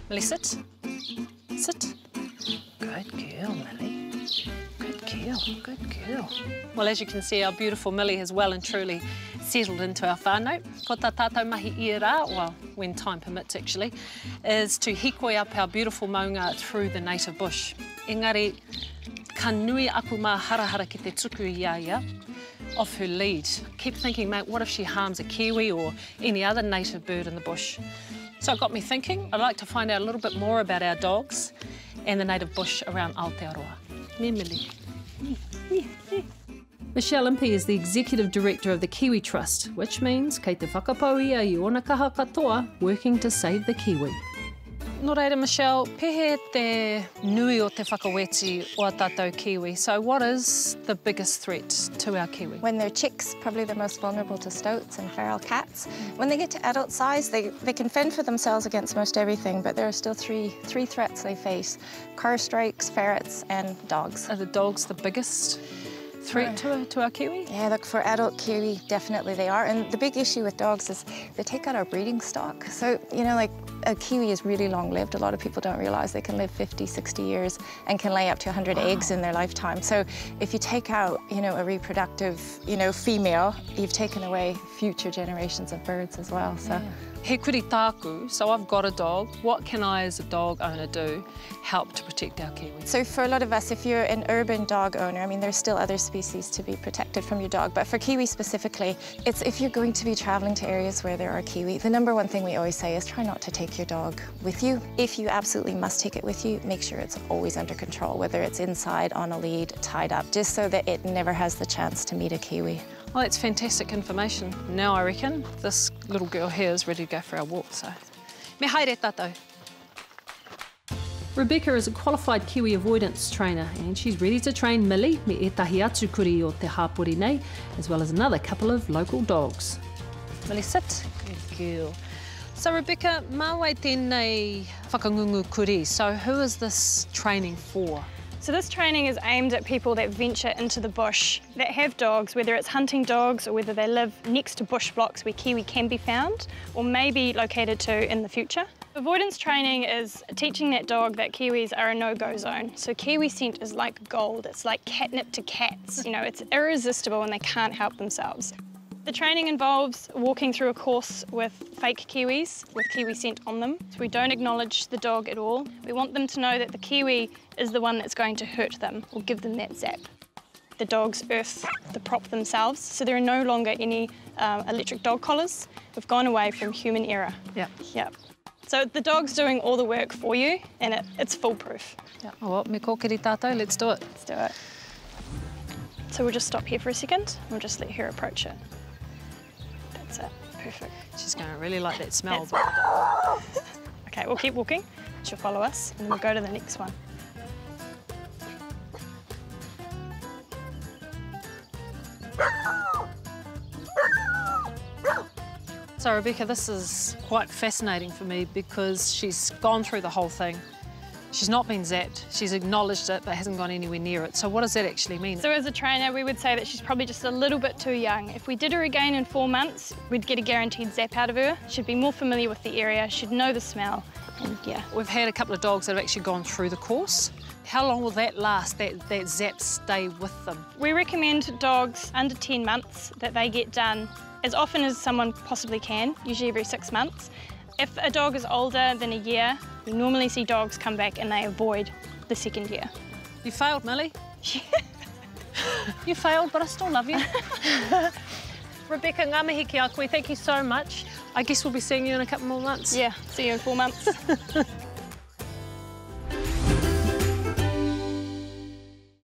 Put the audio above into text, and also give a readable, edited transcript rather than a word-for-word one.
Millie, sit. Sit. Good girl, Millie. Good girl, good girl. Well, as you can see, our beautiful Millie has well and truly settled into our whānau. Ko tā tātou mahi i rā, well, when time permits actually, is to hikoi up our beautiful maunga through the native bush. Engari, ka nui aku mā harahara ki te tuku i ia off her lead. Keep thinking, mate, what if she harms a kiwi or any other native bird in the bush? So it got me thinking. I'd like to find out a little bit more about our dogs and the native bush around Aotearoa. Me, Millie. Michelle Impey is the Executive Director of the Kiwi Trust, which means kei te whakapau ia I ona kaha katoa working to save the kiwi. Nō reira, Michelle, pehe te nui o te whakaweti o a tātou kiwi. So what is the biggest threat to our kiwi? When they're chicks, probably the most vulnerable to stoats and feral cats. When they get to adult size, they can fend for themselves against most everything, but there are still three threats they face: car strikes, ferrets, and dogs. Are the dogs the biggest threat to our kiwi? Yeah, look, for adult kiwi, definitely they are. And the big issue with dogs is they take out our breeding stock. So, you know, like, a kiwi is really long-lived. A lot of people don't realise they can live 50, 60 years and can lay up to 100 eggs in their lifetime. So if you take out, you know, a reproductive, you know, female, you've taken away future generations of birds as well. So. Yeah. He kuri tāku, so I've got a dog. What can I, as a dog owner, do help to protect our kiwi? So for a lot of us, if you're an urban dog owner, I mean, there's still other species to be protected from your dog, but for kiwi specifically, it's if you're going to be travelling to areas where there are kiwi, the number one thing we always say is try not to take your dog with you. If you absolutely must take it with you, make sure it's always under control, whether it's inside, on a lead, tied up, just so that it never has the chance to meet a kiwi. Well, that's fantastic information. Now I reckon this little girl here is ready to go for our walk, so. Me haere tātou. Rebecca is a qualified kiwi avoidance trainer and she's ready to train Millie, me etahi atu kuri o te hāpori nei, as well as another couple of local dogs. Millie, sit. Good girl. So Rebecca, māwai tēnei whakangungu kuri, so who is this training for? So this training is aimed at people that venture into the bush, that have dogs, whether it's hunting dogs or whether they live next to bush blocks where kiwi can be found or may be located to in the future. Avoidance training is teaching that dog that kiwis are a no-go zone. So kiwi scent is like gold, it's like catnip to cats. You know, it's irresistible and they can't help themselves. The training involves walking through a course with fake kiwis, with kiwi scent on them. So we don't acknowledge the dog at all. We want them to know that the kiwi is the one that's going to hurt them or give them that zap. The dogs earth the prop themselves, so there are no longer any electric dog collars. We've gone away from human error. Yeah. Yeah. So the dog's doing all the work for you, and it's foolproof. Yeah. Oh, well, me kōkiri tātou, let's do it. Let's do it. So we'll just stop here for a second, and we'll just let her approach it. That's it. Perfect. She's going to really like that smell. OK, we'll keep walking. She'll follow us, and then we'll go to the next one. So Rebecca, this is quite fascinating for me because she's gone through the whole thing. She's not been zapped, she's acknowledged it but hasn't gone anywhere near it. So what does that actually mean? So as a trainer, we would say that she's probably just a little bit too young. If we did her again in 4 months, we'd get a guaranteed zap out of her. She'd be more familiar with the area, she'd know the smell, and yeah. We've had a couple of dogs that have actually gone through the course. How long will that last, that zap stay with them? We recommend dogs under 10 months that they get done as often as someone possibly can, usually every 6 months. If a dog is older than a year, we normally see dogs come back and they avoid the second year. You failed, Millie. You failed, but I still love you. Rebecca, ngā mihi ki a koe, thank you so much. I guess we'll be seeing you in a couple more months. Yeah, see you in 4 months.